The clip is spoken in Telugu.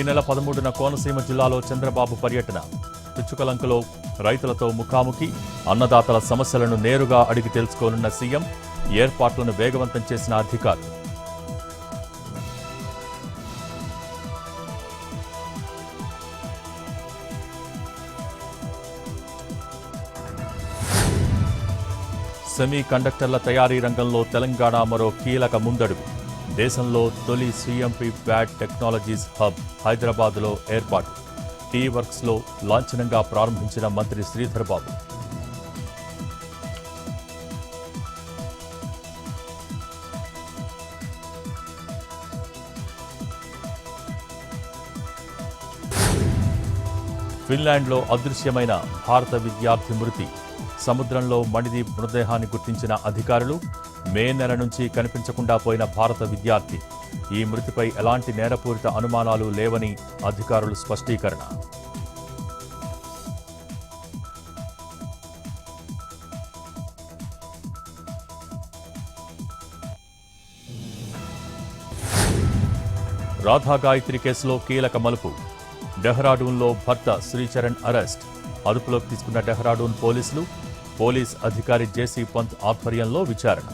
నెల 13న కోనసీమ జిల్లాలో చంద్రబాబు పర్యటన. పిచ్చుకలంకలో రైతులతో ముఖాముఖి, అన్నదాతల సమస్యలను నేరుగా అడిగి తెలుసుకోనున్న సీఎం. ఏర్పాట్లను వేగవంతం చేసిన అధికారులు. సెమీ కండక్టర్ల తయారీ రంగంలో తెలంగాణ మరో కీలక ముందడుగు. దేశంలో తొలి సీఎంపీ ప్యాడ్ టెక్నాలజీస్ హబ్ హైదరాబాద్లో ఏర్పాటు. టీ వర్క్స్లో లాంఛనంగా ప్రారంభించిన మంత్రి శ్రీధర్ బాబు. ఫిన్లాండ్లో అదృశ్యమైన భారత విద్యార్థి మృతి. సముద్రంలో మణిదీప్ మృతదేహాన్ని గుర్తించిన అధికారులు. మే నెల నుంచి కనిపించకుండా పోయిన భారత విద్యార్థి. ఈ మృతిపై ఎలాంటి నేరపూరిత అనుమానాలు లేవని అధికారులు స్పష్టీకరణ. రాధా గాయత్రి కేసులో కీలక మలుపు. డెహ్రాడూన్లో భర్త శ్రీచరణ్ అరెస్ట్. అదుపులోకి తీసుకున్న డెహ్రాడూన్ పోలీసులు. పోలీస్ అధికారి జేసీ పంత్ ఆధ్వర్యంలో విచారణ.